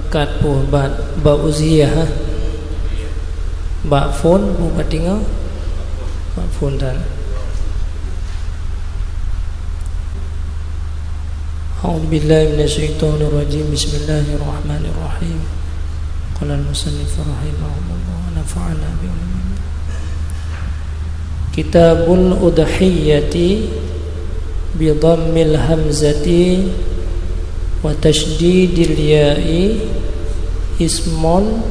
pekat pun ba uziah ba phone pun ba tinggal ba phone dan A'udzu billahi minasyaitonir rajim. Bismillahirrahmanirrahim. Qala al-musannif rahimahullah wa nafa'ana bi ulumih. Kitabul udhiyati bi dhammil hamzati wa tasydidil ya'i ismun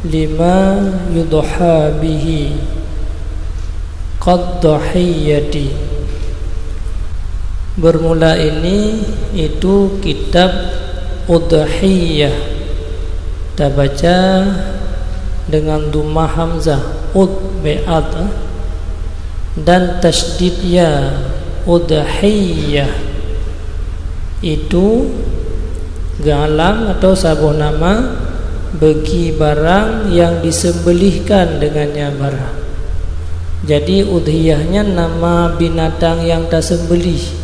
lima yudha bihi qad dhahiyati. Bermula ini itu kitab udhiyah, kita baca dengan dhammah hamzah be'ad dan tasydid ya udhiyah. Itu galang atau sabuh nama bagi barang yang disembelihkan dengannya barang. Jadi udhiyahnya nama binatang yang tak sembelih.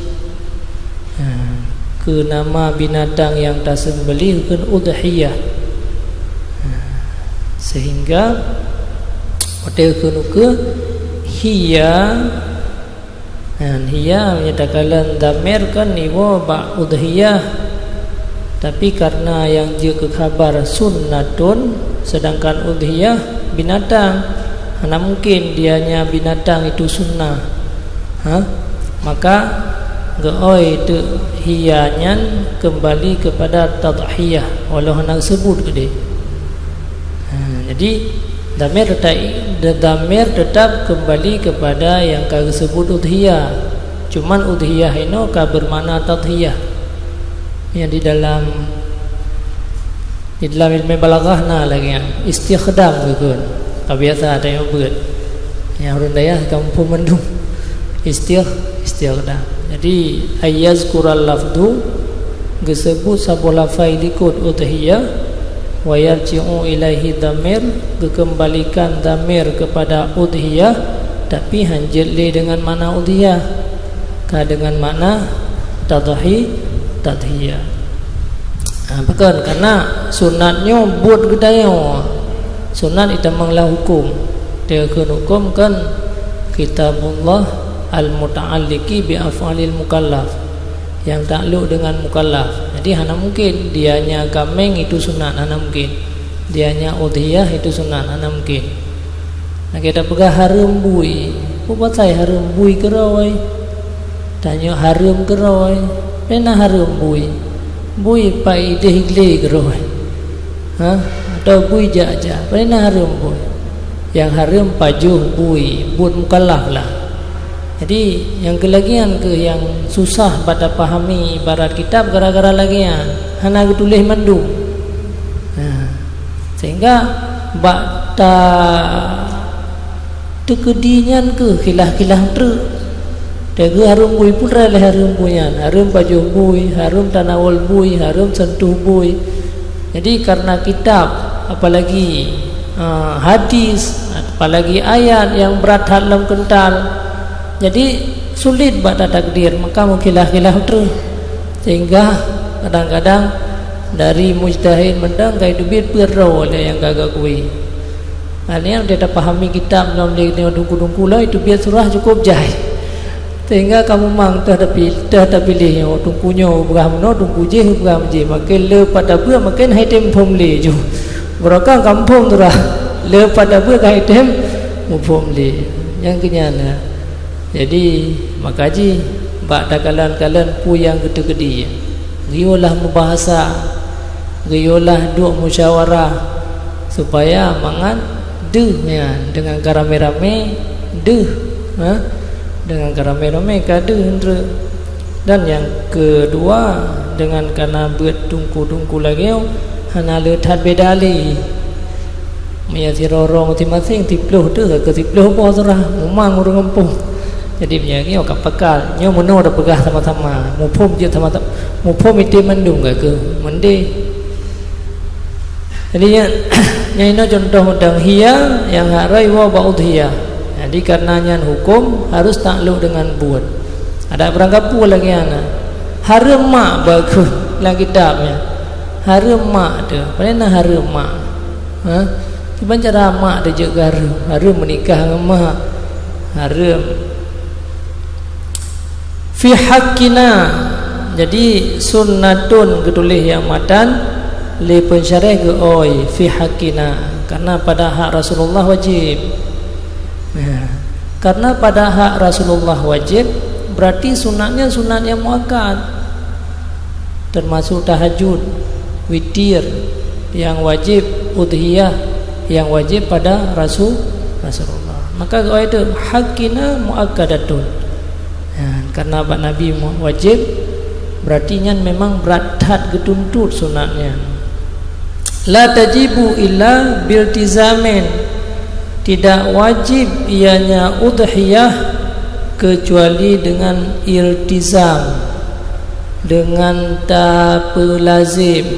Ke nama binatang yang tak sembelih kan udhiyah. Sehingga pada ke hiya dan hiya menyatakan damir kan iwa ba udhiyah, tapi karena yang dia ke khabar sunnatun sedangkan udhiyah binatang, mana mungkin dianya binatang itu sunnah, maka geoi itu hiyanya kembali kepada tadhiyah walau hendak sebut ke dia. Jadi damir tetap kembali kepada yang kau sebut udhiyah. Cuman udhiyah ini kau bermakna tadhiyah. Yang di dalam ilmu balaghah na lagi istikhdam begitu. Kau biasa ada yang buat. Yang orang daya kampung mendung istikhdam. Jadi ayyazkural lafdu disebut sabuh lafaz likut udhiyah wa yarji'u ilaihi damir, dikembalikan damir kepada udhiyah, tapi hanjeli dengan makna udhiyah dengan makna tadhiyah. Bukan karena sunatnya buat gedaya. Sunat itu manglah hukum. Dia hukum kan kitabullah al-muta'alliqi bi af'alil mukallaf, yang takluk dengan mukallaf. Jadi hana mungkin dianya kameng itu sunat, hana mungkin dianya udhiyah itu sunat, hana mungkin. Nah kita pegang harum bui, apa saya harum bui kerawai? Tanya harum kerawai, pernah harum bui pai dehile kerawai, atau bui jaja, pernah harum bui? Yang harum pajuh bui, buat mukallaf lah. Jadi yang kelagian ke yang susah pada pahami ibarat kitab gara-gara lagian hana tulis mandum. Sehingga bakta tekedian ke khilah-khilah ter. Degu harum bui pura le harum buyan, harum baju bui, harum tanawul bui, harum sentuh bui. Jadi karena kitab apalagi hadis, apalagi ayat yang berat halam kental, jadi sulit pada takdir, maka mengkilah-kilah terus. Sehingga kadang-kadang dari mujtahid mendang kai dubit perro oleh yang gagak kui. Kalian dia tak pahami kitab dalam dia dungku-dungku lah itu biar surah cukup jahit. Sehingga kamu mang dah pilih dungkunya berhamno dungku je berham je, makin le pada ber makin haitem phom le ju. Berakang kampung tu lah le pada ber haitem phom le. Yang kenyana. Jadi makaji bak dakalan-kalan pu yang gede-gede. Riyolah membahasa, riyolah duk musyawarah supaya mangan ya, dengan karame-rame dengan karame-rame kade hendra. Dan yang kedua dengan kana buat tungku-tungku lagi hana le that bedali. Maya sirorong masing-masing tiploh tu ke tiploh apa surah memang orang kampung. Jadi punya kat pekal nyo mono dah pegah sama-sama mupum je sama-sama mupum itu mendung ke mende. Jadi yang ini contoh mudang hiya yang harai wa ba'udhiyah. Jadi karenanya hukum harus takluk dengan buat. Ada perangkap pula lagi ana haram mak bagus dalam kitabnya. harum mak tu. Pada harum mak. Ha? Cuba cara mak dia juga harum. Harum menikah dengan mak. Harum. Fi haqqina. Jadi sunnatun ketulis yang matan li pensyarah ke oi fi haqqina. Karena pada hak Rasulullah wajib. Karena pada hak Rasulullah wajib, berarti sunatnya sunat yang muakkad, termasuk tahajud, witir yang wajib, udhiyah yang wajib pada Rasulullah. Maka kalau itu haqqina muakkadatun. Karena Pak Nabi wajib, berarti memang berat ketuntut sunatnya. La tajibu illa biltizamin. Tidak wajib ianya udhiyah kecuali dengan iltizam, dengan tak pelazim.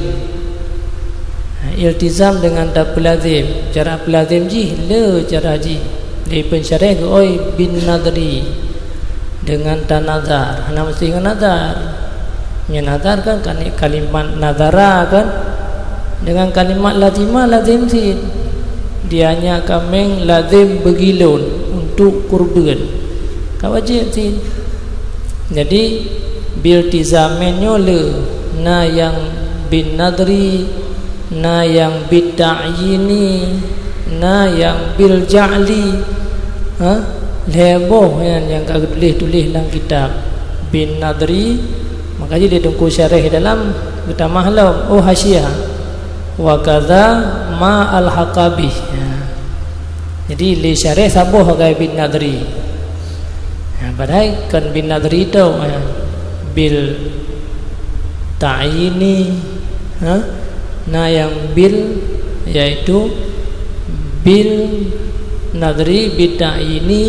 Iltizam dengan tak pelazim. Cara pelazim ji le cara ji di pensyarah ke oi bin nadri dengan tanazar. Hana mesti dengan nazar. Nazar kan kalimat nazara kan dengan kalimat lazimah lazim si dianya kameng lazim begilun untuk kurban kau wajib si. Jadi biltizamenyo le na yang bin nadri, na yang bid'ayini, na yang bil ja'li. Leboh yang kau tulis dalam kitab bin nadri. Makanya dia tunggu syarah dalam kita mahlam hasyiah wa kadza ma al haqabih. Jadi li syarah sabuh kai bin nadri. Padahal kan bin nadri itu bil ta'yini, nah yang bil yaitu bil nadri bi ta'yini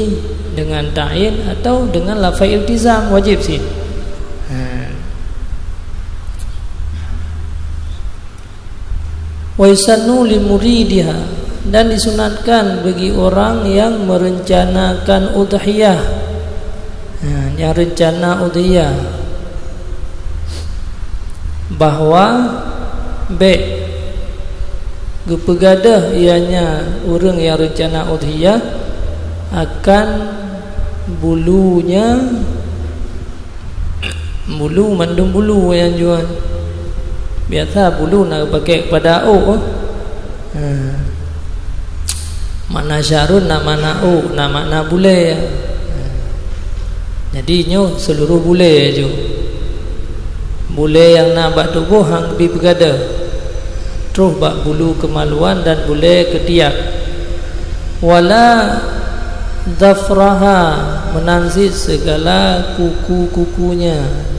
dengan ta'yin atau dengan lafaz iltizam wajib sih. Wa yusannu li muridiha, dan disunatkan bagi orang yang merencanakan udhiyah, yang rencana udhiyah, bahwa gepegadah ianya orang yang rencana udhiyah akan bulunya, bulu mandung bulu yang jual. Biasa bulu nak pakai pada mana syarun nak mana nak makna bule. Jadi nyo seluruh bule je. Bule yang nak bak tubuh hang lebih bergada. Terus bak bulu kemaluan dan bule ketiak. Wala dhafraha, menanzid segala kuku-kukunya.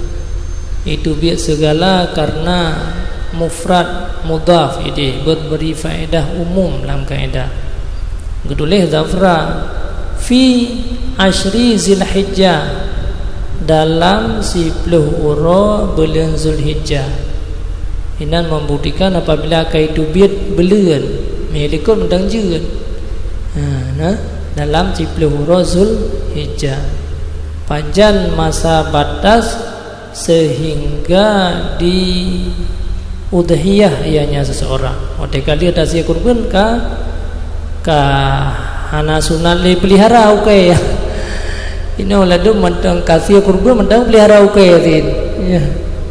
Itu biar segala karena mufrad mudhaf ini beri faedah umum dalam kaedah. Gedulih zafra fi ashri Zulhijjah, dalam 10 uro bulan Zulhijjah. Ini membuktikan apabila kaitu biat belian milikun mendang jeun. Dalam 10 uro Zulhijjah. Panjang masa batas sehingga di udhiyah ianya seseorang. Oleh kali ada sia kurban ka hana sunat le pelihara ukai ya. Ini oladu mentang kasih kurban mentang pelihara ukai tin. Ya,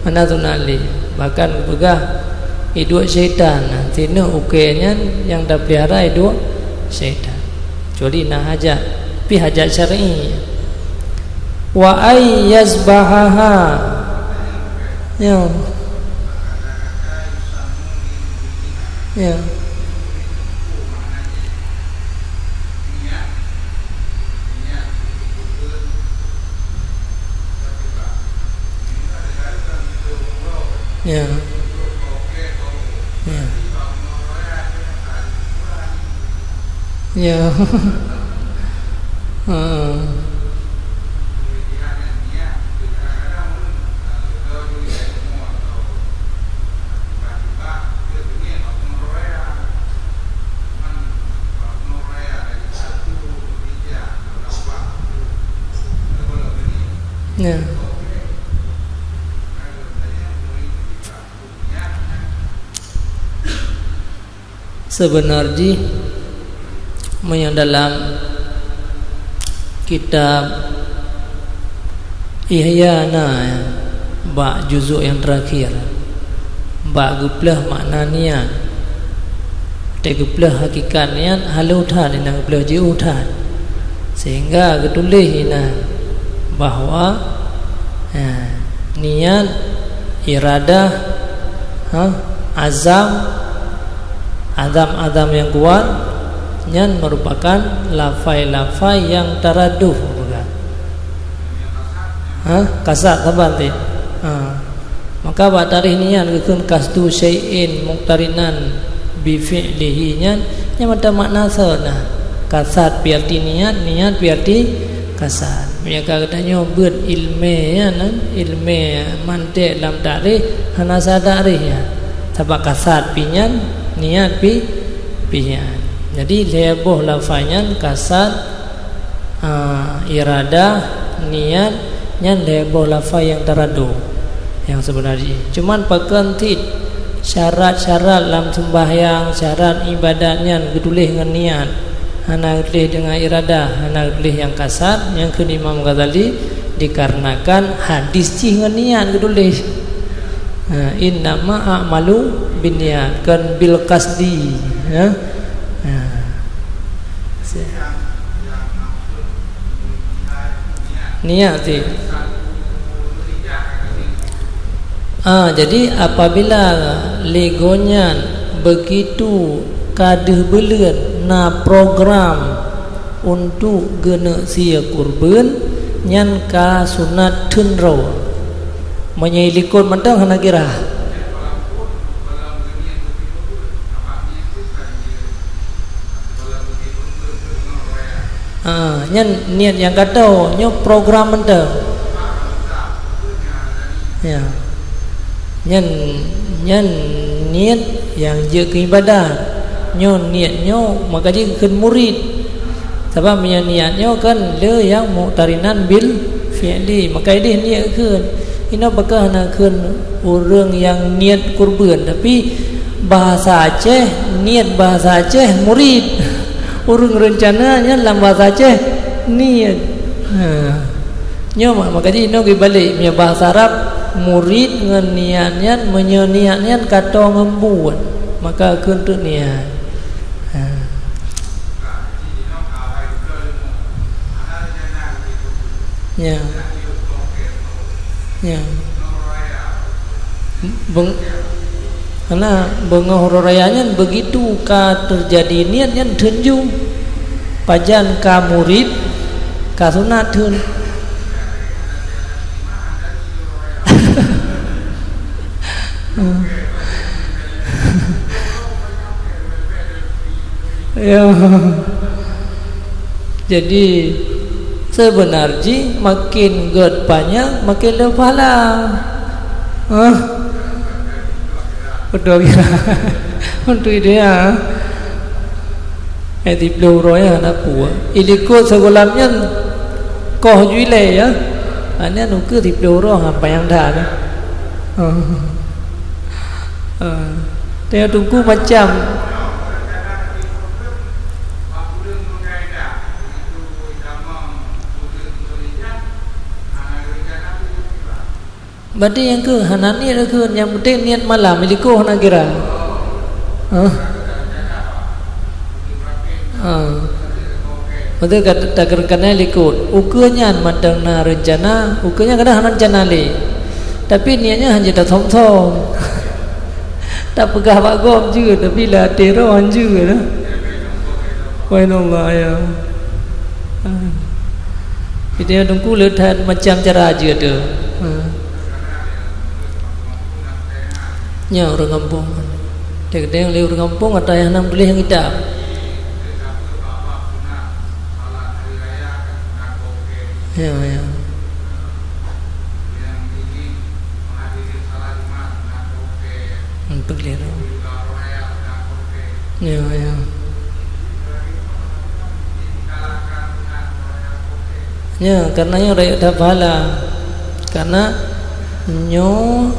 hana sunat le. Bahkan begah iduk syaitan. Sini ukainya yang dah pelihara iduk syaitan. Kecuali nak hajat, pi hajat syar'i. Wa ay yazbahaha, ya, ya, ya, ya, ya. Ya. sebenarnya yang dalam kitab Ihyana bak juzuk yang terakhir bak guplah makna niat te guplah hakikat niat halutan dan guplah jiutan sehingga ketulis bahwa niat iradah azam yang kuat yang merupakan lafai-lafai yang taraduf bukan? Kasat apa nanti? Maka batarih niat kekun kasdu syai'in muqtarinan bi fi'lihi nya ada makna sana. Kasat berarti niat berarti kasat. Mereka katanya buat ilmu ya ilmu mantik dalam tarikh hana sadarih ya. Sebab kasat pinyan niat pinyan. Jadi leboh lafaznya kasat iradah niat yang leboh lafaz yang teradu yang sebenarnya. Cuman pakantit syarat-syarat dalam sembahyang, syarat ibadatnya ditulis dengan niat. Hana tulis dengan iradah, hana tulis yang kasat yang ke Imam Ghazali dikarenakan hadis dengan niat ditulis. Innama a'malu binniyat kan bil qasdi ya. Niat sih. Jadi apabila legonya begitu kaduh belen na program untuk gena sia kurban nyan ka sunat tunro menyilikun mentang hana kira nyan niat yang kata nyo program mentang ya nyan niat yang je ke ibadah nyo niatnyo maka dia kan murid sebab niatnyo kan le yang muqtarinan bil fi'li maka dia niat kan ina bakal nak kan orang yang niat kurban tapi bahasa Aceh niat bahasa Aceh murid orang rencananya dalam bahasa Aceh niat nyo maka dia ino balik punya bahasa Arab murid dengan niatnya menyeniatnya kata ngembuat maka kuntuk niat ya karena bengohrorayanya begitu ka terjadi niatnya tunjuk pajan ka murid ka sunatun ya jadi sebenarnya makin god banyak makin lebih pahala. Betul ya. Untuk dia di peluru ya anak puas. Ilikut sekolamnya koh juile ya. Anya nuker di peluru apa yang dah. Dia tunggu macam berarti yang ke hanani ada ke yang penting niat malam iliko hana kira betul kata kerana likut ukurnya matang na rencana ukurnya kadang hana rencana le tapi niatnya hanya tak thom tak pegah bagom juga tapi lah teroan juga lah wainullah ya kita tunggu lihat macam cara aja tu nya orang kampung dia yang lihat orang kampung atau yang nam tulis yang hitam ya Pegliru ya ya karena yang rakyat dah pahala karena nyo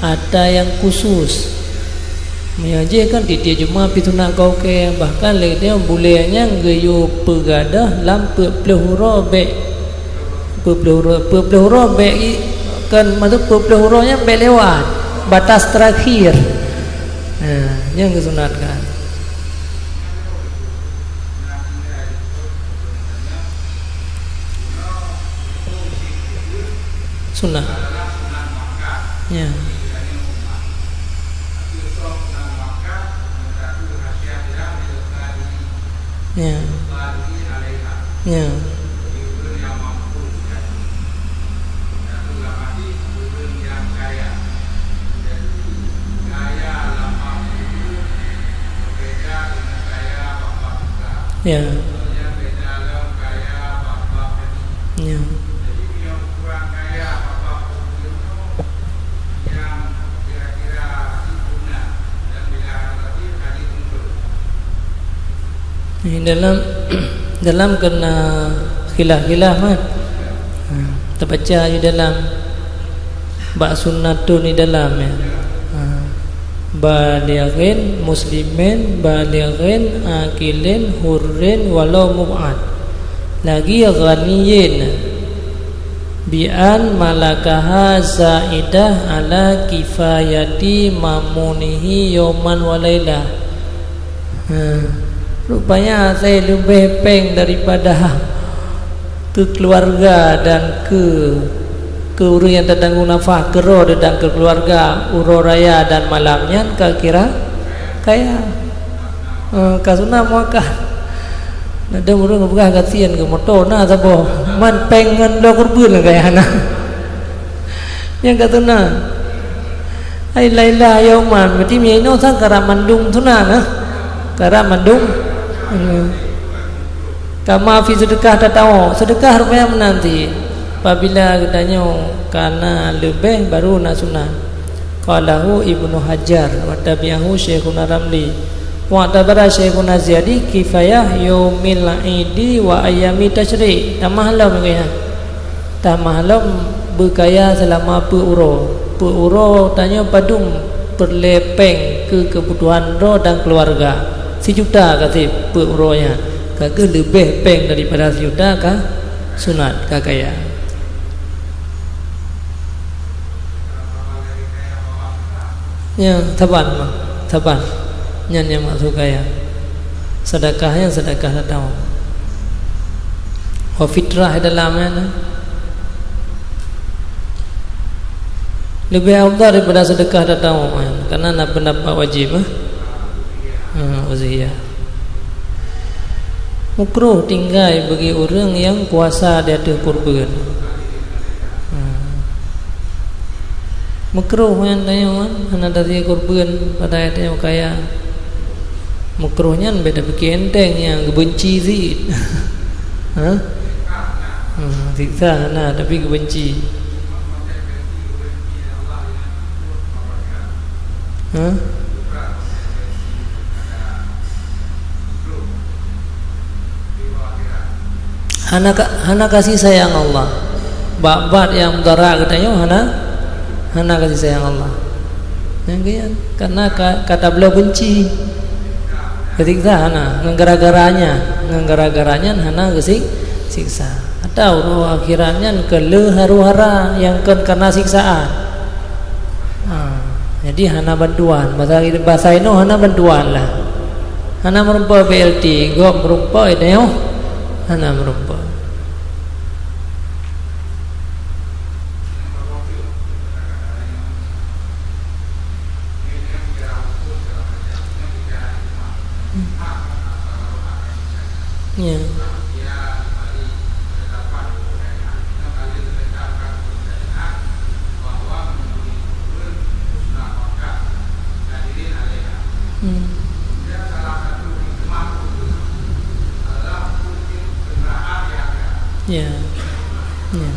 ada yang khusus Mengaji kan di dia cuma pitu nak kau ke bahkan le dia bulenya geyo pegadah lam pelehuro be pelehuro be kan masuk pelehoronya be lewat batas terakhir. Nah, yang disunatkan. Sunnah. Ya. Ya. Ya. Ya. Ya. dalam kena khilaf mah terbaca di dalam bab sunnatun di dalam ya. Balighin muslimin balighin akilin hurrin walau mub'ad lagi ghaniyin bi'an malakaha zaidah ala kifayati mamunihi yawman walailah. Rupanya saya lebih peng daripada ke keluarga dan ke urus yang tentang nafkah kero dan ke keluarga uro raya dan malamnya kira kaya kasuna muaka ada urang buka kasihan ke motor na sabo man pengen do kurbun kaya na yang katuna ai laila yauman berarti mi no sang karamandung tuna na karamandung kama fi sedekah tatau sedekah rupanya menanti apabila katanya karena lebih baru nak sunat. Qalahu Ibnu Hajar wa tabi'ahu Syekhuna Ramli wa tabara Syekhuna Ziyadi kifayah yaumil idi wa ayami tasyrik. Tamahlam ya. Tamahlam berkaya selama per-uro tanya padung perlepeng ke kebutuhan roh dan keluarga. Sejuta kata per-uronya. Kagak lebih peng daripada sejuta kah sunat kakaya. Yang taban yang masuk kaya sedekahnya sedekah datang wa fitrah dalamnya lebih afdal daripada sedekah datang karena nak pendapat wajib uziyah makruh tinggal bagi orang yang puasa di atas kurban. Makruh yang tanya mana dari korban pada ayatnya kaya makruhnya beda bikin enteng yang kebenci sih, siksa nah tapi kebenci, hana kasih sayang Allah, bab yang mudara katanya hana kasih sayang Allah. Yang karena kata beliau benci. Ketika hana gara-garanya hana kasih siksa. Atau roh akhirannya kele haru-hara yang karena siksaan. Jadi hana bantuan. Bahasa ini hana bantuan lah. Hana merupa BLT, gua merupa itu hana merupa. Ya. Ya. Ya.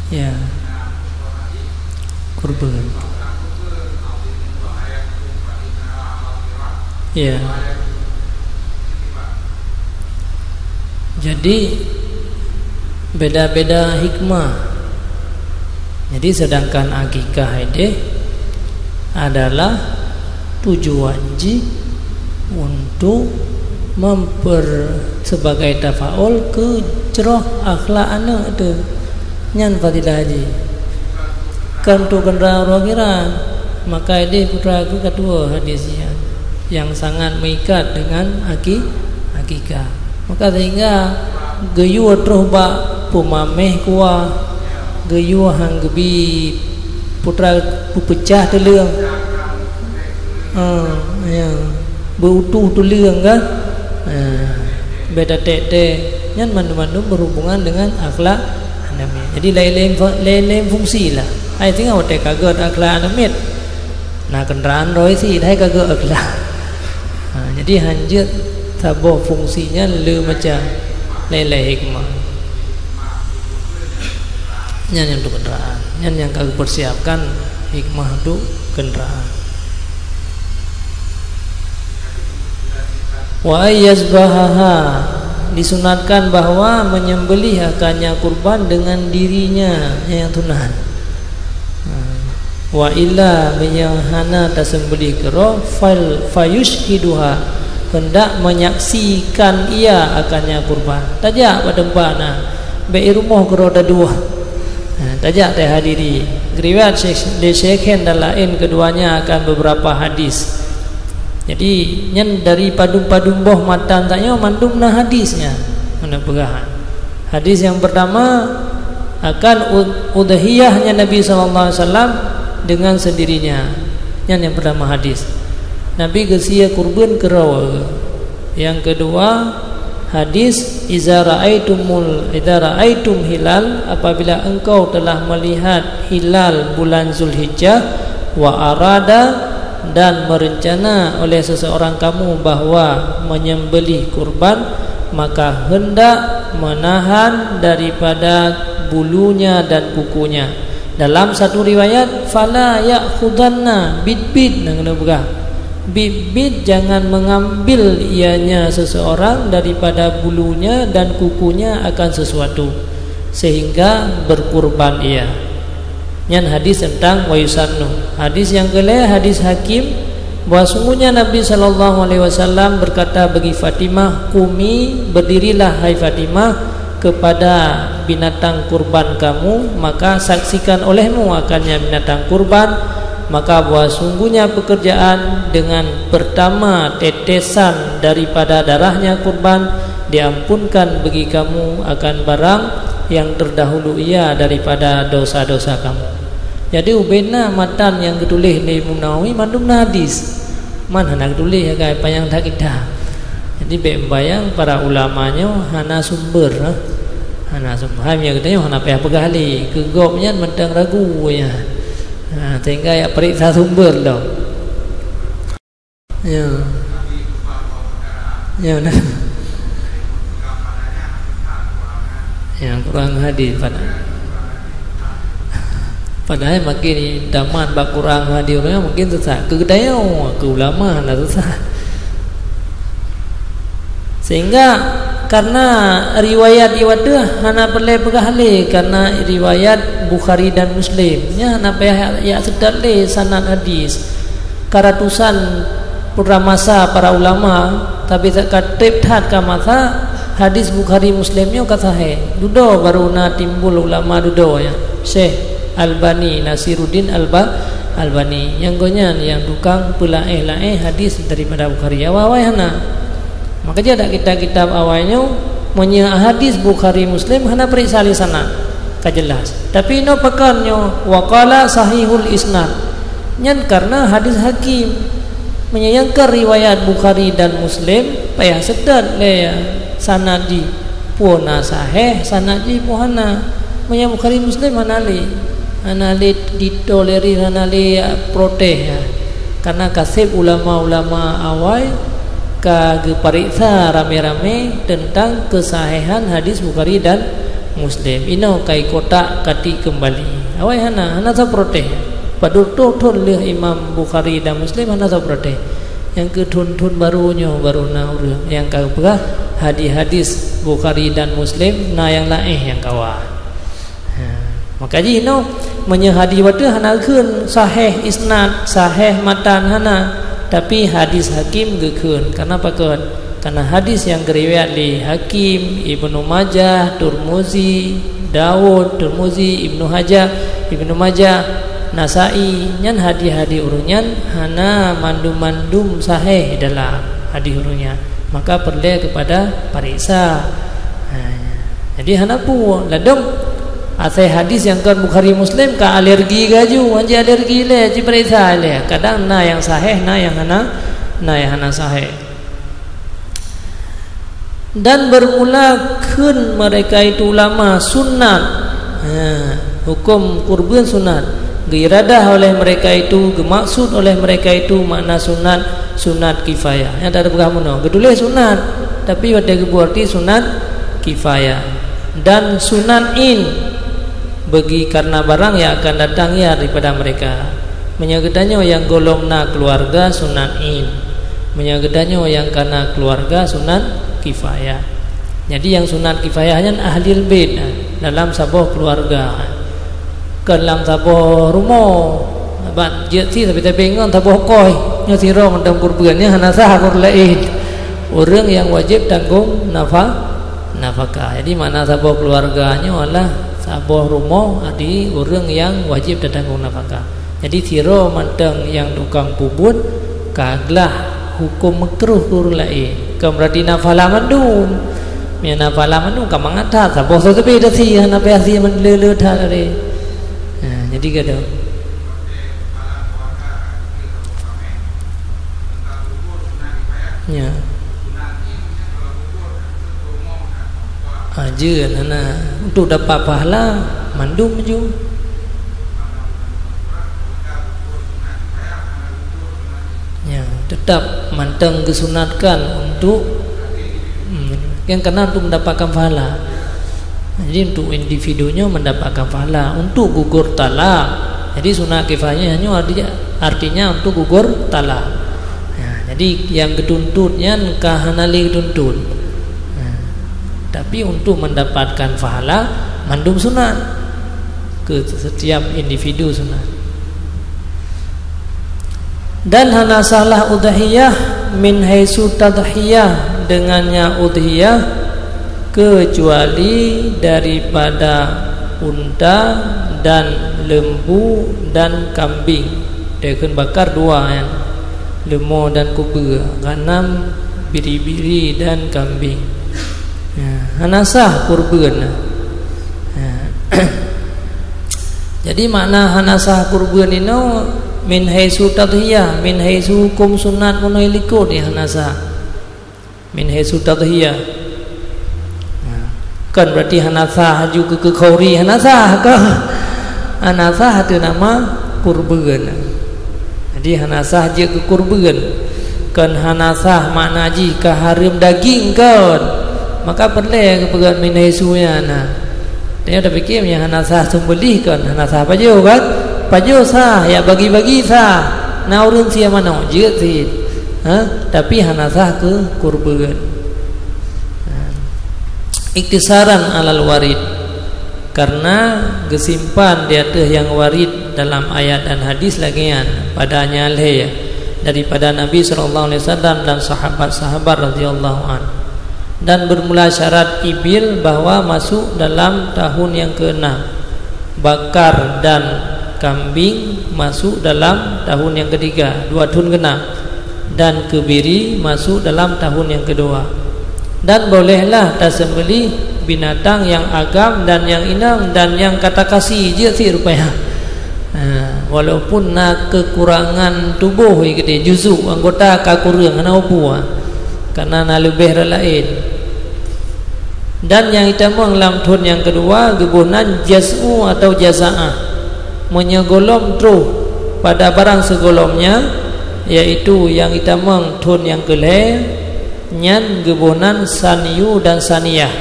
Ya. Kurban. Ya. Jadi beda-beda hikmah. Jadi sedangkan akikah ini adalah tujuan untuk sebagai tafaul ke cerah akhlak anak itu nyan fadilah haji kan tu kendra rohiran. Maka ini putra aku kedua hadisnya yang sangat mengikat dengan akikah. Maka sehingga geyu terus bak pumameh kuah geyu hang gebi putra pupecah telung ya berutuh telung kan beda tete nyan mandu-mandu berhubungan dengan akhlak anamit. Jadi lain-lain fungsi lah. Ai tengok te kaget akhlak anamit. Nah kendaraan roi si dai kaget akhlak. Jadi hanjut tabuh fungsinya le macam lain-lain hikmah. Nyan yang untuk kendaraan, nyan yang kagak persiapkan hikmah untuk kendaraan. Wa ayyazbahaha, disunatkan bahwa menyembelih akannya kurban dengan dirinya yang tunan. Wa illa menyahana tasembelih kero fayushhiduha, hendak menyaksikan ia akannya kurban. Tajak pada tempatna be rumah kero ada dua. Tajak teh hadiri. Riwayat Syekh dalain keduanya akan beberapa hadis. Jadi nyen dari padum-padum boh matan tanya mandum nah hadisnya mana pegahan. Hadis yang pertama akan udhiyahnya Nabi sallallahu alaihi wasallam dengan sendirinya. Yang pertama hadis Nabi gesia kurban kerawa. Yang kedua hadis idza ra'aitum hilal, apabila engkau telah melihat hilal bulan Zulhijjah, wa arada, dan merencana oleh seseorang kamu bahwa menyembelih kurban, maka hendak menahan daripada bulunya dan kukunya. Dalam satu riwayat fala ya'khudanna bid nang begah. Bid jangan mengambil ianya seseorang daripada bulunya dan kukunya akan sesuatu sehingga berkurban ia. Nyan hadis tentang wayusannu. Hadis yang kelima hadis Hakim bahwa sungguhnya Nabi sallallahu alaihi wasallam berkata bagi Fatimah, "Kumi, berdirilah hai Fatimah kepada binatang kurban kamu, maka saksikan olehmu akannya binatang kurban, maka bahwa sungguhnya pekerjaan dengan pertama tetesan daripada darahnya kurban diampunkan bagi kamu akan barang yang terdahulu ia daripada dosa-dosa kamu." Jadi ubena matan yang ditulis di Imam Nawawi mandum hadis. Man hendak tulis ya guys, payang tak kita. Jadi bayang para ulamanya hana sumber, hana sumber. Yang katanya hana payah pegali, kegopnya mentang ragu ya. Sehingga ya periksa sumber dong. Ya. Ya nah. Yang kurang hadis padahal makin daman bak kurang hadis orang mungkin sesat kegedaya ke ulama lah sesat. Sehingga karena riwayat iwada hana perle pegahli, karena riwayat Bukhari dan Muslim nya hana payah ya sedar le sanad hadis karatusan pura masa para ulama, tapi tak katib tat ka masa hadis Bukhari Muslimnya kata dudo baru na timbul ulama dudo ya Syekh Albani Nasiruddin Albani yang gonyan yang tukang pelaeh hadis daripada Bukhari awal hana. Maka dia ada kitab-kitab awalnya punya hadis Bukhari Muslim hana periksa li sana kajelas. Tapi no pakannya waqala sahihul isnad. Nyan karena hadis Hakim menyayangkan riwayat Bukhari dan Muslim payah sedar le ya sanadi puana sahih sanadi puana punya Bukhari Muslim hana li ditolerir hana li proteh ya. Karena kasih ulama-ulama awal kage pariksa rame-rame tentang kesahihan hadis Bukhari dan Muslim. Ino kai kotak kati kembali. Awai hana sa proteh. Padur totol le Imam Bukhari dan Muslim hana sa proteh. yang ke tun barunya baru na urang yang ka berah hadis Bukhari dan Muslim na yang lain yang kawa. Maka ji no menye hadis watu hana keun sahih isnad sahih matan hana tapi hadis Hakim gekeun karena pakeun karena hadis yang riwayat li Hakim, Ibnu Majah, Tirmizi, Daud, Tirmizi, Ibnu Majah, Nasai nyan hadis-hadis urunyan hana mandum-mandum sahih dalam hadis urunnya maka perlu kepada pariksa. Jadi hana pu ladong asai hadis yang kan Bukhari Muslim ka alergi gaju anje alergi le ci periksa le kadang na yang sahih na yang hana sahih. Dan bermula keun mereka itu ulama sunat hukum kurban sunat geiradah oleh mereka itu gemaksud oleh mereka itu makna sunat kifayah yang ada berkamu no gedule sunat tapi pada berarti sunat kifayah dan sunat in bagi karena barang yang akan datang ya daripada mereka menyagedannya yang golongna keluarga sunat in menyagedannya yang karena keluarga sunat kifayah. Jadi yang sunat kifayahnya ahlil bait dalam sabuh keluarga dalam sabuh rumah bat je si tapi bengon sabuh koi nya sira mendam kurbannya hana sah kur lain orang yang wajib tanggung nafkah. Jadi mana sabuh keluarganya adalah sabuh rumah adi orang yang wajib tanggung nafkah. Jadi sira manteng yang tukang pubut kaglah hukum makruh kur lain kamrati nafala mandum ya nafala mandum ka mangata sabuh sepi dah si hana pasi man lele tha re. Jadi kada ya aja nana untuk dapat pahala mandum ju ya tetap manteng kesunatkan untuk yang kena untuk mendapatkan pahala. Jadi untuk individunya mendapatkan pahala untuk gugur talak. Jadi sunat kifayah hanya artinya untuk gugur talak. Ya, jadi yang ketuntutnya kahanali ketuntut. Tapi untuk mendapatkan pahala mandum sunat ke setiap individu sunat. Dan hana salah udhiyah min haitsu tadhiyah dengannya udhiyah kecuali daripada unta dan lembu dan kambing. Dia bakar dua yang lembu dan kuba, ganam, biri-biri dan kambing. Hanasah kurban. Jadi makna hanasah kurban ini min haitsu tadhiyah, min haitsu hukum sunat monoilikut ya hanasah. Min haitsu tadhiyah. Kan berarti hanasah juga ke khauri hanasah ke hanasah itu nama kurban. Jadi hanasah je ke kurban. Kan hanasah makna ji ke haram daging kan. Maka perlu ke pegang min haitsunya nah. Dia dah fikir yang hanasah sembelih kan hanasah pajo kan. Pajo sah ya bagi-bagi sah. Na urun sia mana je sih. Tapi hanasah ke kurban. Iktisaran alal warid karena gesimpan di atas yang warid dalam ayat dan hadis lagian padanya alhe daripada Nabi SAW dan sahabat-sahabat radhiyallahu an. Dan bermula syarat ibil bahwa masuk dalam tahun yang ke-6, bakar dan kambing masuk dalam tahun yang ke-3 2 tahun genap, dan kebiri masuk dalam tahun yang ke-2. Dan bolehlah tersembelih binatang yang agam dan yang inang dan yang kata kasih je si rupanya. Walaupun nak kekurangan tubuh gitu juzuk anggota kakurang ana opo karena na lebih lain. Dan yang hitam dalam tahun yang kedua gebunan jaz'u atau jaza'ah menyegolom truh pada barang segolomnya, yaitu yang hitam tahun yang kelih nyan gebunan sanyu dan saniyah.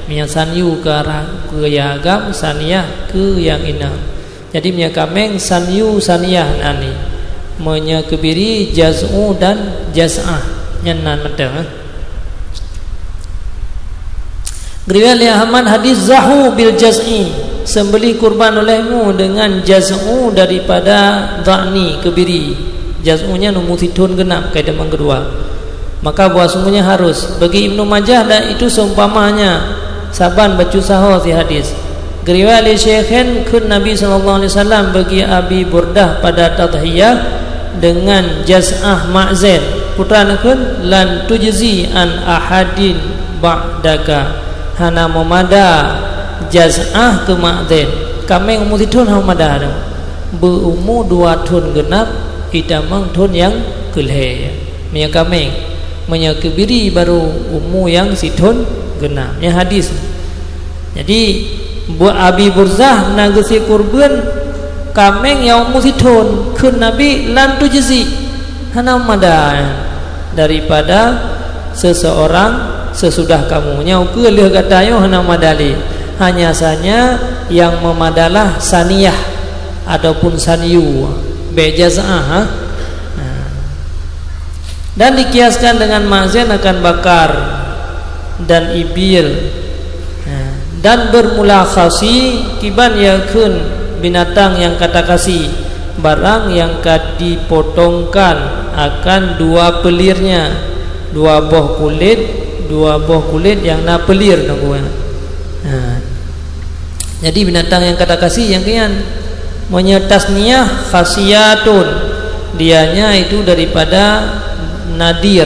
Yang sanyu ke arah ke agam, saniyah ke yang inang. Jadi minyak kameng sanyu saniyah nani. menyekebiri jaz'u dan jaz'ah nyanan mentang. Riwayat li Ahmad hadis zahu bil jaz'i, sembelih kurban olehmu dengan jaz'u daripada dha'ni kebiri. Jaz'unya nombor situn genap kaidah yang kedua. Maka bahwasanya harus bagi Ibnu Majah dan itu seumpamanya saban baca sahur si hadis. Riwayat li Syekhin kun Nabi sallallahu alaihi wasallam bagi Abi Burdah pada tadhiyah dengan jaz'ah ma'zin. Putrana kun lan tujzi an ahadin ba'daka. Hana memada jaz'ah ke ma'zin. Kami umur situn hamada dah. Berumur 2 tahun genap itamang tahun yang keleh. Mia kami menyekebiri baru umur yang situn genap. Yang hadis. Jadi buat Abi Burzah nagasi kurban kameng yang umur situn kun Nabi lan tujzi hana memada daripada seseorang sesudah kamu nyau ke leh katayo hana madali, hanya saja yang memadalah saniyah ataupun saniyu bejazah dan dikiaskan dengan ma'zin akan bakar dan ibil dan bermula khasi kiban yakun binatang yang kata kasih barang yang dipotongkan akan 2 pelirnya, 2 buah kulit yang na pelir nungguan. Jadi binatang yang kata kasih yang kian menyetasniah khasiyatun, dianya itu daripada nadir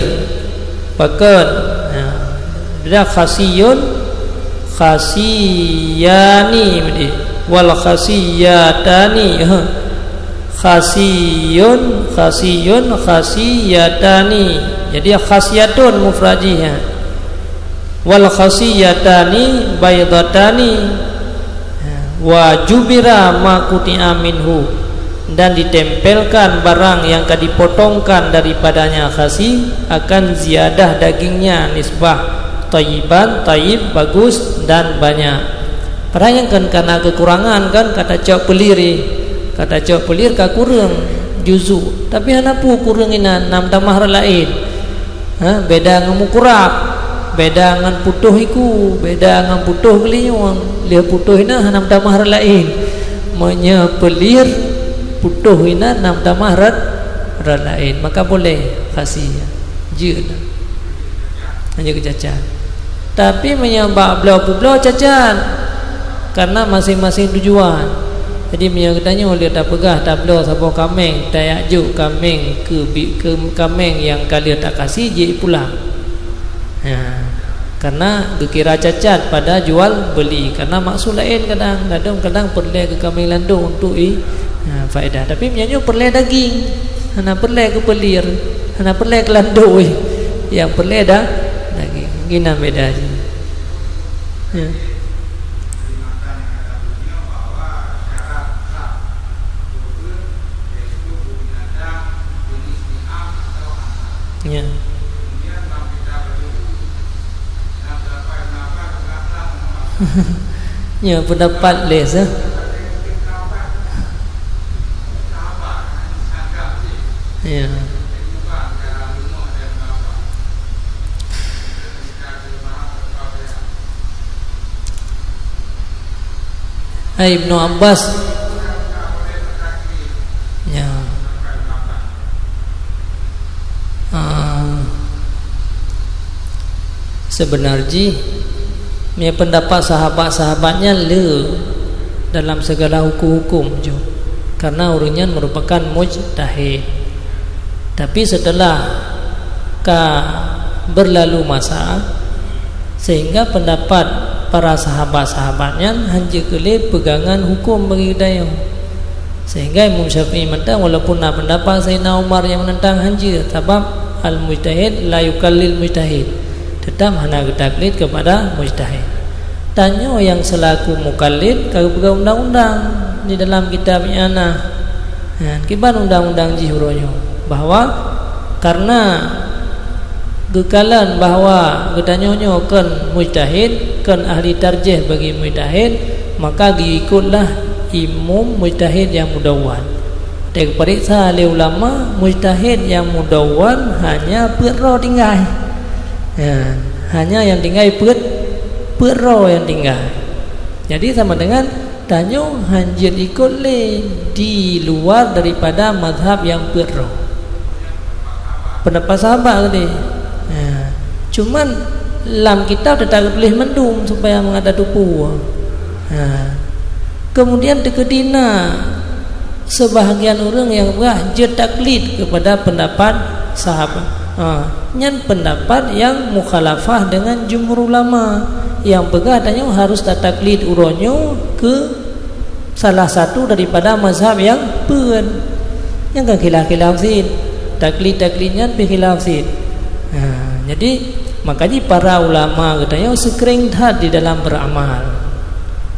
pakan. Dia khasiyun khasiyani wal khasiyatani. Khasiyun khasiyatani. Jadi khasiyatun mufradihnya wal khasiyatani baydatani wa jubira ma quti'a minhu, dan ditempelkan barang yang dipotongkan daripadanya khasi akan ziyadah dagingnya nisbah thayyiban tayyib bagus dan banyak. Perayangkan karena kekurangan kan kata cok peliri, kata cok pelir ka kurang juzu, tapi hanapu kuranginan 6 tamah lain. Beda ngamu kurap, beda ngan putuh iku, beda ngan putuh kelinyuang. Lihat putuh ina 6 tamah lain. Menyepelir putuh ina 6 tamah lain, maka boleh khasiyah. Jeuna. Hanya kecacat. Tapi menyembah belau-belau cacat karena masing-masing tujuan. Jadi menyertanya oleh tak pegah tak belau sabah kameng tak juk kameng ke kameng yang kalian tak kasih je pulang. Karena dikira cacat pada jual beli, karena maksud lain kadang perle ke kameng landung untuk faedah, tapi menyanyi perle daging, hana perle ke pelir, hana perle ke landung yang perle dah daging. Gina beda je. Ya. Ya pendapat les ya. Ibnu Abbas ya. Sebenarnya pendapat sahabat-sahabatnya dalam segala hukum-hukum je, karena orangnya merupakan mujtahid. Tapi setelah berlalu masa, sehingga pendapat para sahabat-sahabatnya hanya kele pegangan hukum bagi dayang. Sehingga Imam Syafi'i mentang walaupun nak pendapat Sayyidina Umar yang menentang hanja, sebab al-mujtahid la yukallil mujtahid, tetap hanya taklid kepada mujtahid. Tanya yang selaku mukallid kepada undang-undang di dalam kitab I'anah. Kiban undang-undang jihuronyo bahwa karena gekalan bahwa getanyonyo kan mujtahid, kan ahli tarjih bagi mujtahid, maka diikutlah imam mujtahid yang mudawwan. Dek periksa oleh ulama mujtahid yang mudawwan hanya pera tinggal. Ya, hanya yang tinggal pera yang tinggal. Jadi sama dengan tanyo hanjir ikut le di luar daripada mazhab yang pera. Pendapat sahabat tadi. Ya. Cuman lam kita tetap boleh mendung supaya mengada tupu. Ha. Kemudian dekedina sebahagian orang yang je taklid kepada pendapat sahabat. Nyan pendapat yang mukhalafah dengan jumhur ulama yang pegah tanya harus taklid uronyo ke salah satu daripada mazhab yang pun yang kan khilaf sin taklidnya berkhilaf sin. Jadi makanya para ulama katanya sekering dah di dalam beramal.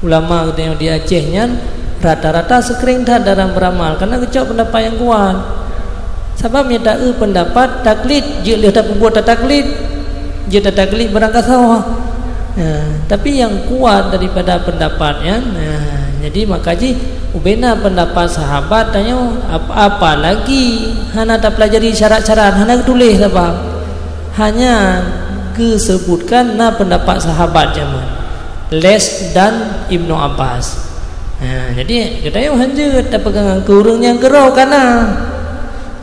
Ulama katanya di Acehnya rata-rata sekering dah dalam beramal karena kecok pendapat yang kuat. Sebabnya tak pendapat taklid je dia tak buat taklid je taklid berangkat sawah. Tapi yang kuat daripada pendapatnya. Jadi makanya ubena pendapat sahabat tanya apa lagi hana tak pelajari syarat-syarat hana tulis apa. Hanya disebutkan pendapat sahabat zaman Les dan Ibnu Abbas. Jadi katanya hanya tak pegangan ke orang yang gerau kana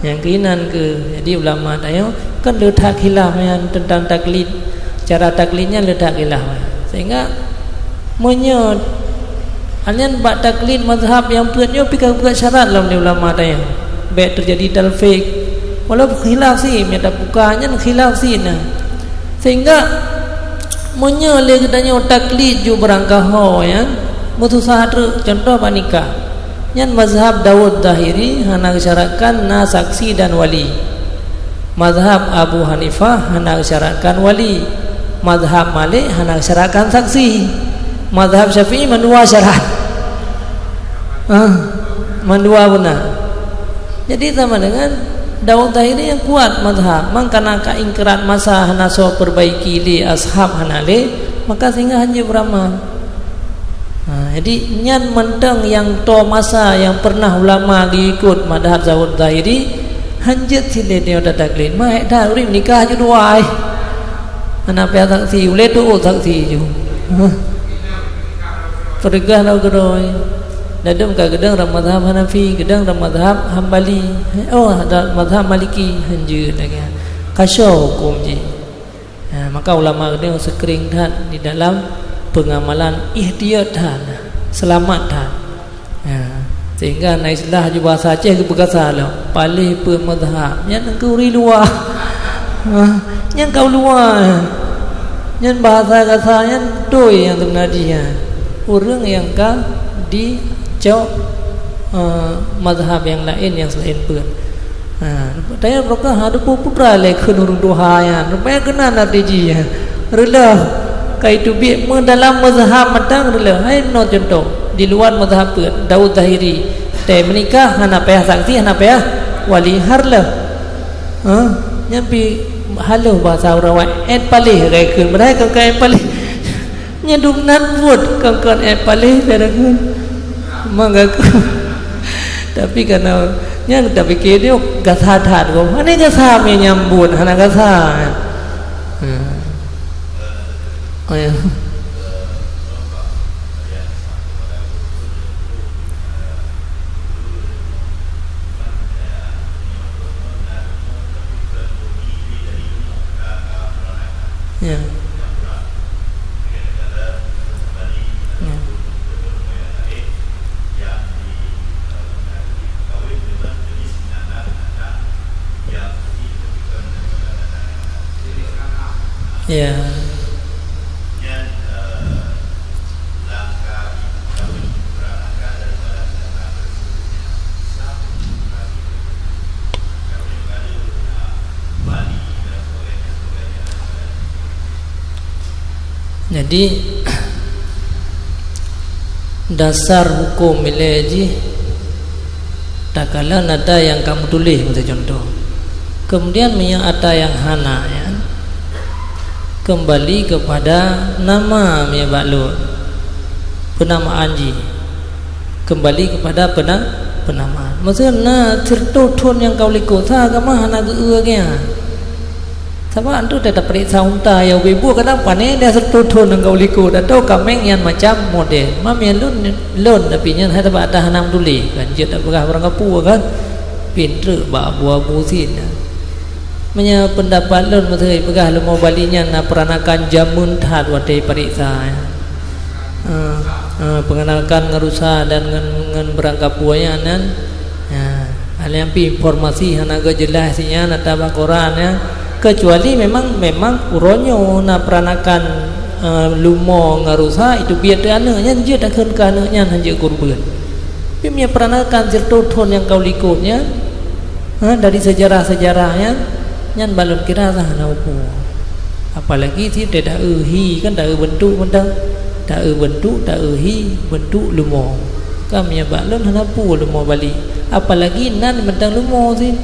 yang keinan ke. Jadi ulama tanya kan letak khilaf yang tentang taklid, cara taklidnya letak khilaf sehingga menyot anyan bak taklid mazhab yang punya pegang syarat lah ulama tanya baik terjadi talfiq walaupun khilaf sih minta bukanya khilaf sih sehingga menyoleh katanya taklid ju berangkah ya mutusah contoh nikah yang mazhab Dawud Zahiri hana syaratkan saksi dan wali, mazhab Abu Hanifah hana syaratkan wali, mazhab Malik hana syaratkan saksi, mazhab Syafi'i mendua syarat mendua benar. Jadi sama dengan Dawud Zahiri yang kuat mazhab mangkana kaingkaran masa hana so perbaiki li ashab hana le maka sehingga hanya beramal. Jadi nyan mentang yang to masa yang pernah ulama diikut madhab Dawud Zahiri hanjat sile dia dah taklid mai dah urip nikah je dua ai anak pia saksi ule tu saksi je pergah lau geroi dadam ka gedang ram mazhab Hanafi gedang ram mazhab Hambali mazhab Maliki hanjat lagi kasau hukum je. Maka ulama dia sekering dah di dalam pengamalan ihtiyat dah selamat dah sehingga naik istilah je bahasa Aceh ke perkasa lah palih pemazhab yang kau luar yang kau luar yang bahasa kasanya doi yang sebenarnya orang yang kau di jauh mazhab yang lain yang selain pun tanya mereka ada putra lek kenurung dohayan rupanya kena natiji rela kai tu bi dalam mazhab matang rela hai no contoh di luar mazhab Dawud Zahiri te menikah hana payah saksi hana payah wali harla nyampi halo bahasa orang palih kai keun badai kau kai palih nyaduk nan wud kau palih berakun mangga tapi karena yang tak fikir dia gasah that kau mana gasah menyambut hana gasah oh ya ya ya jadi dasar hukum mileji tak kala ada yang kamu tulis untuk contoh kemudian ada yang hana ya kembali kepada nama Mia Balut penamaan ji kembali kepada penamaan. Maksudnya cerita thon yang kau likut sa kama hana geurnya. Sama tu tetap periksa unta ya ibu kadang pane dia cerita thon yang kau likut atau kameng yang macam model. Mami lun tapi nya hata ba ta hanam duli kan je tak berah orang kapu kan. Pinter ba abu-abu sin. Menya pendapat lun maksudnya begah lu mau balinya na peranakan jamun tad wadai periksa. Pengenalkan ngerusa dan ngen berangkap buaya nan yang informasi hanaga jelas sinya nata Quran ya kecuali memang uronyo na peranakan lumo ngarusa itu biar anaknya je tak kan anaknya hanya kurban pimnya peranakan cerita thon yang kau likutnya dari sejarah-sejarahnya nyan balon kira sah naupu apalagi si tidak hi kan tak bentuk mentang tak bentuk tak hi bentuk lumo kami ya balon hanapu lumo bali apalagi nan mentang lumo sih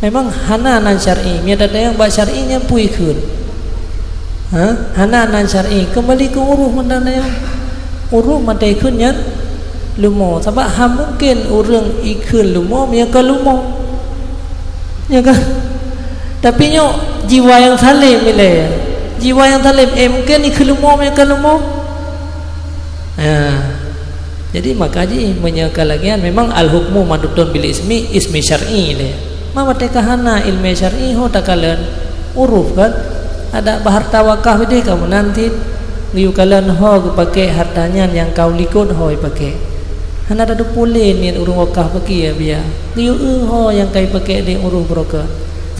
memang hana nan syar'i mi ada yang ba syar'inya pui keun hana nan syar'i kembali ke uruh mentang yang uruh matai keun nya lumo sebab ha mungkin urang ikeun lumo mi ka lumo ya kan tapi nyo jiwa yang salim ile jiwa yang salim mungkin ikeun lumo mi ka lumo jadi makaji menyekalagian memang al hukmu madutun bil ismi syar'i le mama tekahana ilmu syar'i ho takalan uruf kan ada harta wakaf itu kamu nanti liu kalian ho pakai hartanya yang kau likut ho pakai hana ada pulin ni urung wakaf pakai ya biar liu ho yang kau pakai di uruf broker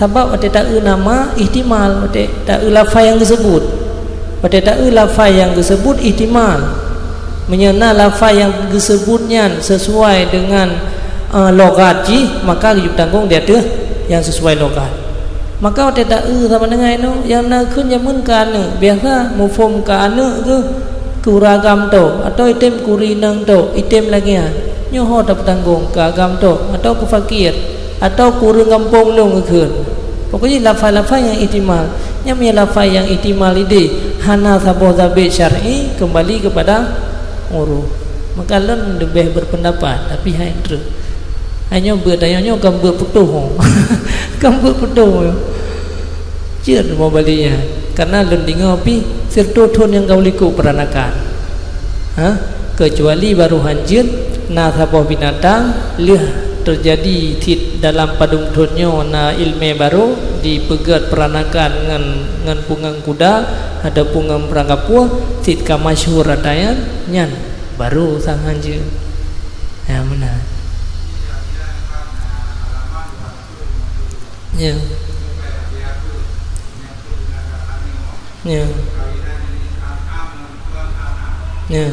sebab ada tak nama ihtimal ada tak lafaz yang disebut ada tak lafaz yang disebut ihtimal menyena lafaz yang disebutnya sesuai dengan logat ji maka hidup tanggung dia tu yang sesuai logat maka tidak sama dengan itu yang nak kunjung kan biasa mufum kan ke kuragam tu atau item kurinang tu item lagi nyoho tak tanggung ke agam tu atau ke fakir atau kurang kampung long ke pokoknya lafaz-lafaz yang ihtimal yang lafaz yang ihtimal ini hana sabo zabi syar'i kembali kepada uruf maka lan lebih berpendapat tapi hanya hanya berdayanya gambar putuh gambar putuh cia mau balinya karena lan dengar pi serta thon yang kau likut peranakan kecuali baru hanjit na sabah binatang lih terjadi dalam padung thonnya na ilmu baru dipegat peranakan ngan pungang kuda ada pungang perangkap puah tit ka masyhur atayan nyan baru sang hanjir ya benar ya ya ya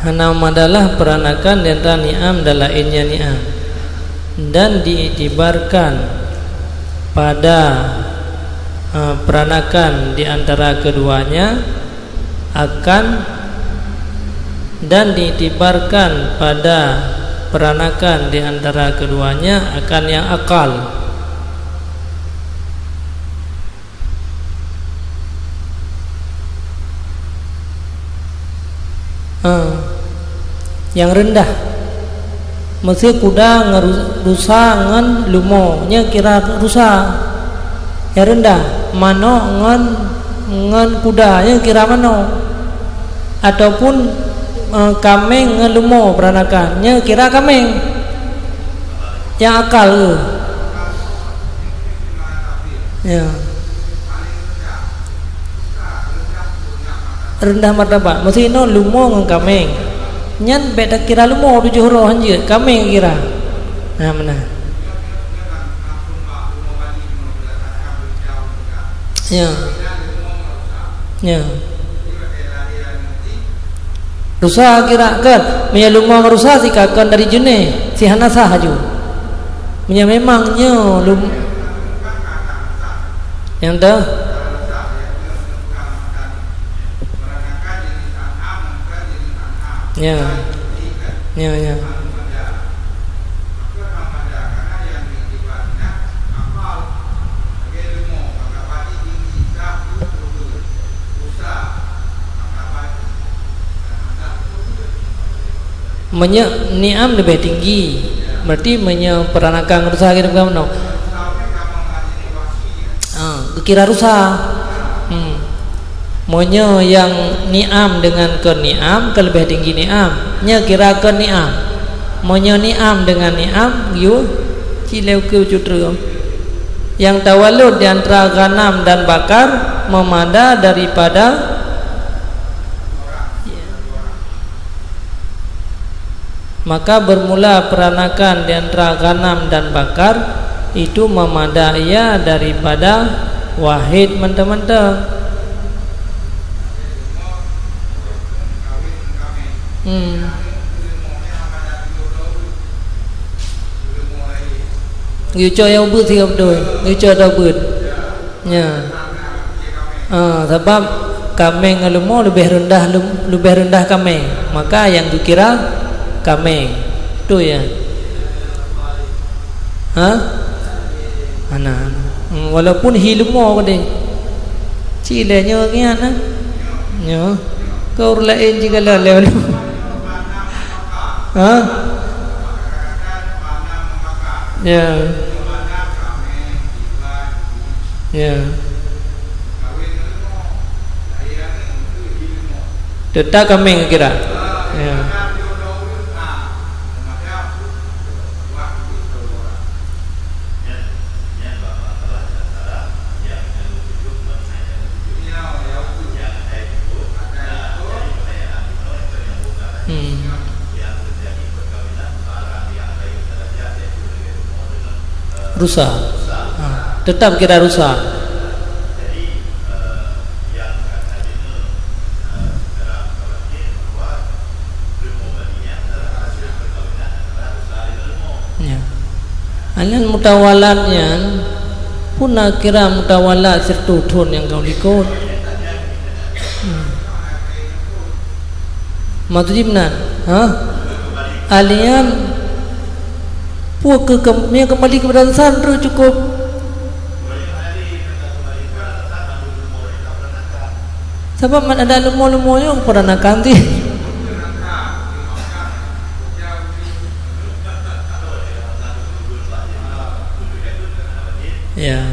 hana madalah peranakan dan ni'am dalam innya ni'am dan diiktibarkan pada peranakan di antara keduanya akan dan diiktibarkan pada peranakan di antara keduanya akan yang akal yang rendah mesti kuda ngerusa ngan lumo nya kira rusa yang rendah mano ngan kuda nya kira mano ataupun kameng ngan lumo peranakan nya kira kameng yang akal ya rendah martabat mesti no lumo ngan kameng nyan beda kira lumo tujuh roh anjir kameng kira mana ya ya rusa kira kan punya lumo rusa si kakon dari jene si hana sah haju punya memangnya lum yang dah ya ya ya ni'am lebih tinggi, berarti peranakan rusak kita bukan no. Kira rusak. Yang ni'am dengan ke ni'am ke lebih tinggi ni'am. Kira ke ni'am. Ni'am dengan ni'am you cileu ke cutru. Yang tawalud di antara ghanam dan bakar memada daripada maka bermula peranakan di antara ghanam dan bakar itu memadai daripada wahid mentah-mentah. Người cho yang bớt thì không đôi, người cho đâu bớt, nha. Sebab kameng lumo lebih rendah kameng, maka yang dikira kameng, tu ya. Walaupun hilumo ko deh, cile nyo kian nyo, kau lain jika lalu, tetap kameng kira, rusak, tetap kira rusak. Alian mutawalatnya pun kira mutawalat sertu thun yang kau likut. Maksudnya, alian puak kembali kepada santri cukup. Sebab mana ada lumo-lumo yang peranakan ti. Ya.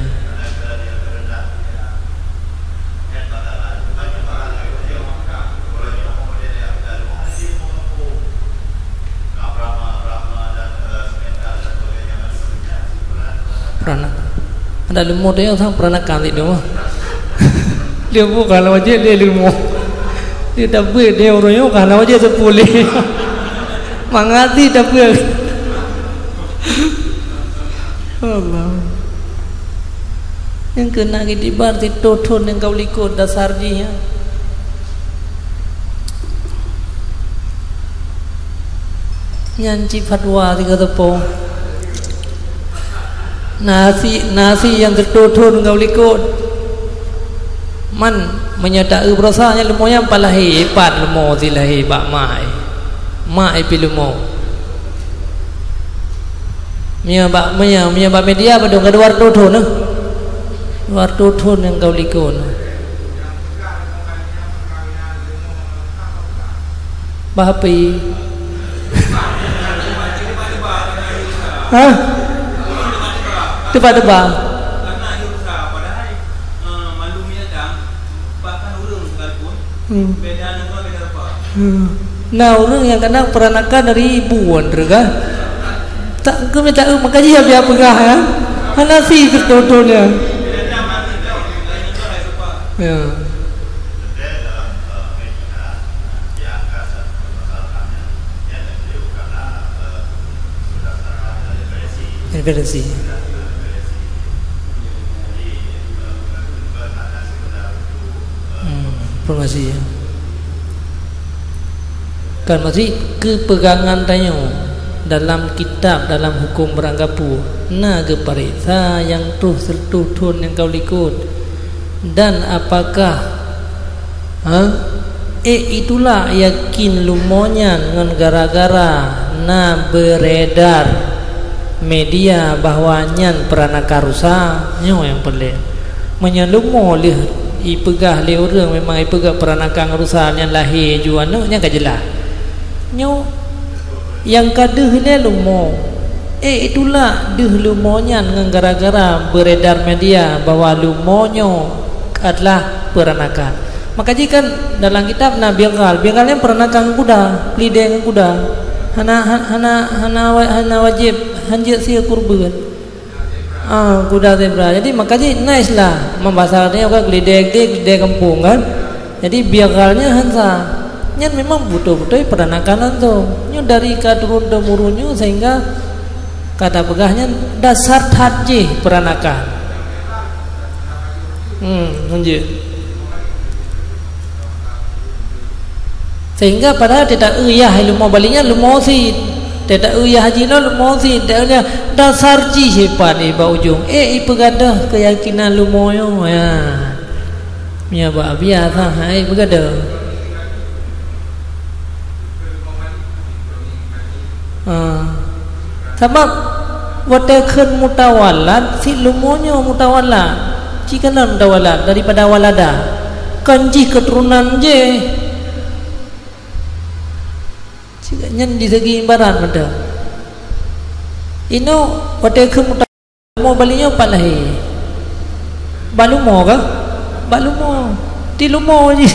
Ada lumo dia orang peranakan ti dia. Dia bukan lawan dia lumo. Dia tak boleh dia orang kan lawan dia sepulih. Mangati tak boleh. Allah. Yang kena kitibar ti tothon yang kau likut dasar dia. Nyanci fatwa tiga tepung. Nasi yang tertothon kau likut. Man menyatakan berasanya lemo yang palahi pat lemo silahi bak mai pilumo. Mia bak media badung ke luar tothon luar tothon yang kau likut. Bahapi. Tebak-tebak. Nah orang yang kena peranakan dari ibuan kan? Tak keminta makanya biar pegah ya. Mana sih tertotonya? Ya. Referensi. Informasi ya. Kan masih kepegangan tanya dalam kitab dalam hukum beranggapu na geparisa yang tuh sertuthun yang kau likut dan apakah itulah yakin lumonya dengan gara-gara na beredar media bahwa nyan peranaka rusa nyo yang pelik menyelumo leh ipegah le orang memang ipegah peranakan rusa yang lahir juan nya ka jelas nyo yang kaduh le lumo. Itulah deh lumonya dengan gara-gara beredar media bahwa lumonyo adalah peranakan. Maka jika dalam kitab Nabi Biangal yang peranakan kuda, lideng kuda, hana wajib hanjir sia kurban. Kuda zebra. Jadi makanya nice lah membasarnya kan lideng kampung kan. Jadi biagalnya hansa. Nya memang butuh-butuh peranakan tu. Nya dari turun temurunnya sehingga kata begahnya dasar haji peranakan. Lanjut. Sehingga padahal tidak uyah lumo balinya lumo si tidak uyah haji lo lumo si tidak dasar ji siapa ni ba ujung pegadah keyakinan lumo yo ya. Mia ba biasa hai pegadah. Sebab watakun mutawalat si lumonyo mutawalat jika mutawalat daripada walada kanji keturunan je jika nyen di segi imbaran pada ino watakun mutawalat mau balinya palahi balumo kah balumo di lumo je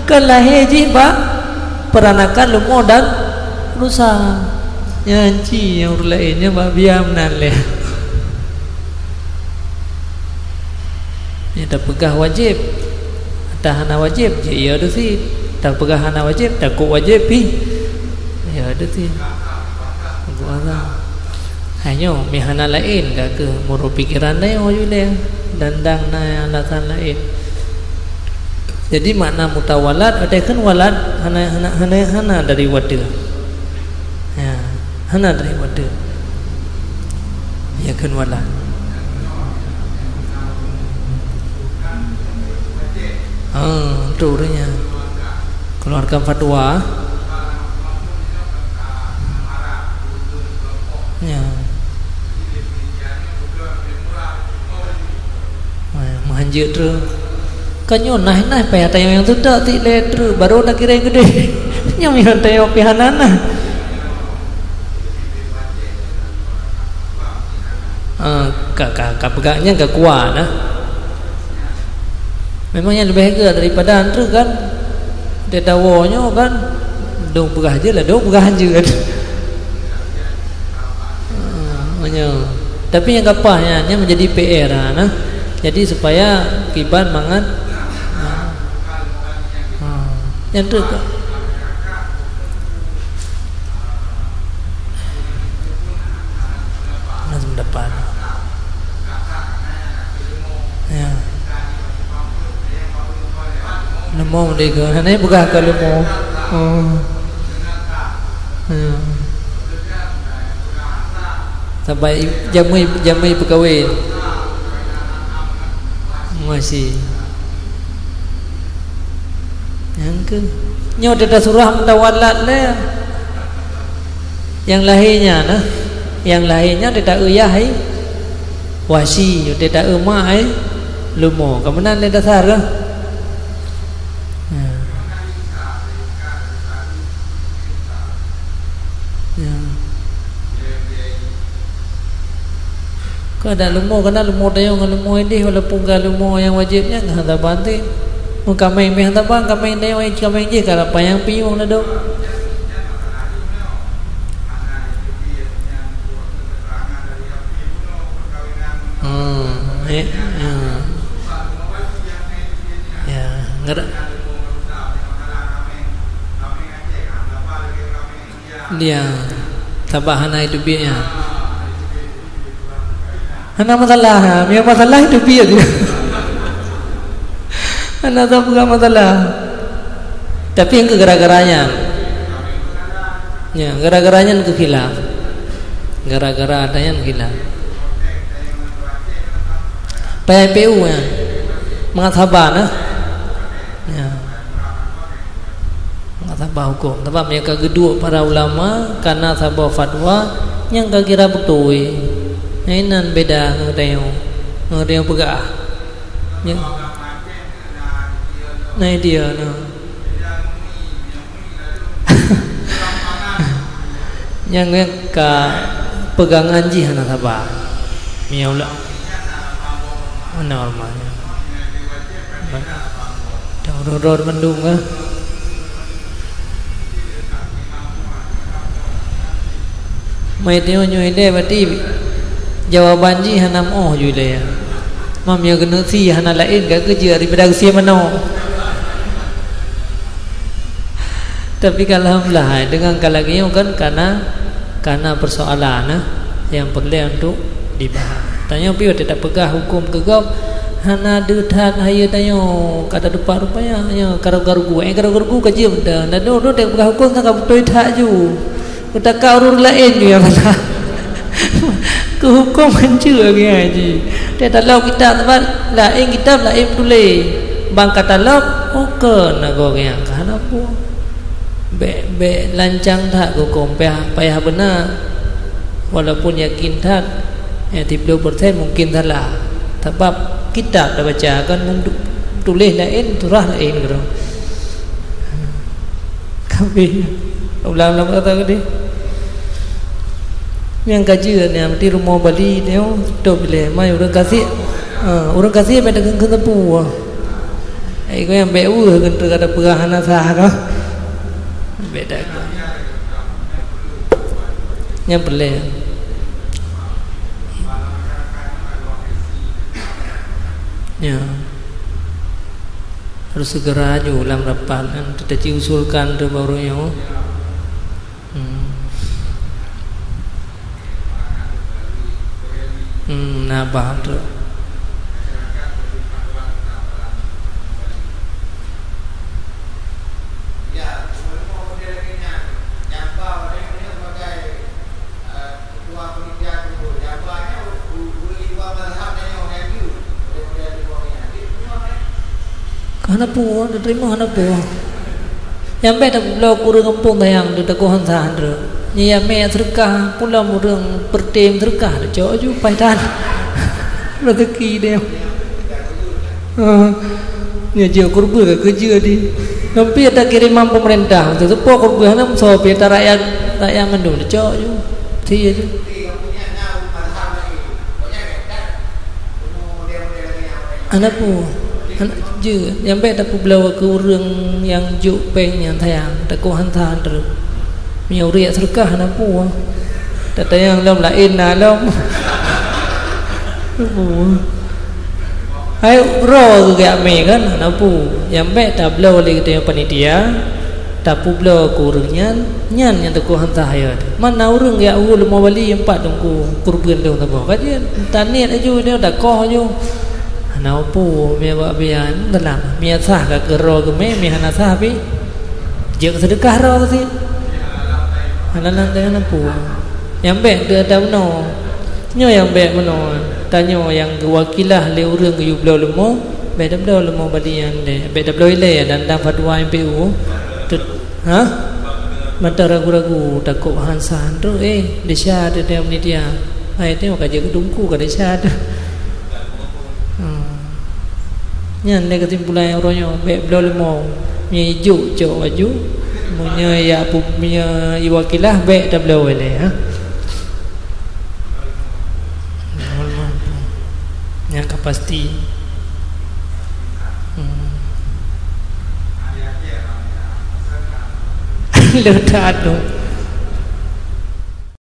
kan lahir je ba peranakan lumo dan rusa nyanci yang lainnya mbak biam nan leh. Ini tak pegah wajib, tak hana wajib, je ya ada sih. Tak pegah hana wajib, tak ku wajib pi. Ya ada sih. Aku ada. Hanya mihana lain kak ke muru pikiran lain wajib leh. Dandang na alasan lain. Jadi makna mutawalat ada kan walad hana dari wadah. Ya. Hana dari wadah ya kan wala itu orangnya keluarkan fatwa ya menghanjir terus kanyo nah payah tayo yang sudah tidak terus baru nak kira yang gede yang tayo pihanana pegangnya gak kuat nah. Memangnya lebih hebat daripada antru kan dia dawonya kan dong pegah aja lah dong pegah aja kan tapi yang kapahnya menjadi PR nah. Jadi supaya kiban mangan yang tu langsung depan ya lumo mereka ini bukan ke lumo sampai jamai pegawai masih yang ke nyo ada surah mutawalat lah yang lahirnya nah yang lahirnya tidak uyah wasi tidak umah lumo kemudian ada dasar lah kau ada lumo kena lumo tayo ng lumo hindi walaupun ka lumo yang wajibnya nggak ada banting kung kamay may handa bang kamay tayo ay kamay hindi kalapayang piyong na daw ya nggak dia tabahan itu biaya hana masalah punya masalah itu biaya dia hana tak bukan masalah tapi yang gara-garanya ya gara-garanya ke khilaf gara-gara adanya khilaf PPU ya mengatakan ya mengatakan hukum sebab mereka kedua para ulama karena sabah fatwa yang kira betul nan beda ngadayo pegah ya nah dia no Yang ka pegangan ji hana sabar. Miaula. Normalnya. Dah mendung ke? Mai tengok nyoi deh berarti jawaban ji hana oh ju le ya. Mam ya kena si hana lain ke kerja daripada usia mana. Tapi kalau alhamdulillah dengan kalagi kan karena persoalan yang perlu untuk dibahas. Tanya piu tidak pegah hukum kegap hana deuthat hayu tanya kata depan rupanya nya karu-karu kerja benda. Dan do tak pegah hukum tak betul tak ju. Utak kau lain dia mana. Ke hukum hancur ke haji. Dia tak lalu kita tempat lain kitab lain tulis. Bang kata lalu okey nak kau yang kana apa. Be lancang tak hukum payah benar. Walaupun yakin tak 80% mungkin salah. Sebab kitab dah baca kan tulis lain turah lain gitu. Kami ulang-ulang kata dia. Yang kajian yang di rumah Bali dia tu bila mai orang kasih pada ke tepu. Ai ko yang beu kan tu kata perahan sah ka. Beda ka. Yang boleh. Ya. Harus segera aja ulang rapat kan kita usulkan tu barunya. Nah tu. Hana pu, terima hana pu. Yang beda pulau kurang kampung tayang di Teguhan Sandra. Ni yang me sedekah pulau murang pertem sedekah cok ju paitan. Rezeki dia. Ni je kurbu ke kerja di. Tapi ada kiriman pemerintah untuk support kurbu hana so peta rakyat mendung cok ju. Ti je. Anak pu je yang baik tak pulau ke orang yang juk peng yang tayang tak kau hantar ter miau riak sedekah nak pu tak tayang lam lain na lam ai ro ke ame kan nak pu yang baik tak pulau lagi tu yang panitia tak pulau ku orangnya nyan yang tak kau hantar hayat mana orang ya ulu mau bali empat tungku kurban tu tak kau kajian taniat aja dia dah kau aja nau pu mia buat bian dalam mia sah ke gero ke me hana sah pi je sedekah ro si hana dengan pu yang baik dia tahu no nyo yang baik meno tanyo yang wakilah le urang ke yublo lemo be dablo lemo badian de be dablo ile dan fatwa MPU ha mata ragu-ragu takut hansan tu desya de dem ni dia ai tengok aja kedungku ke desya tu Nyan dia kesimpulan orangnya baik belum mau menyijuk cok baju punya ya punya iwakilah baik tak belum boleh yang pasti letak tu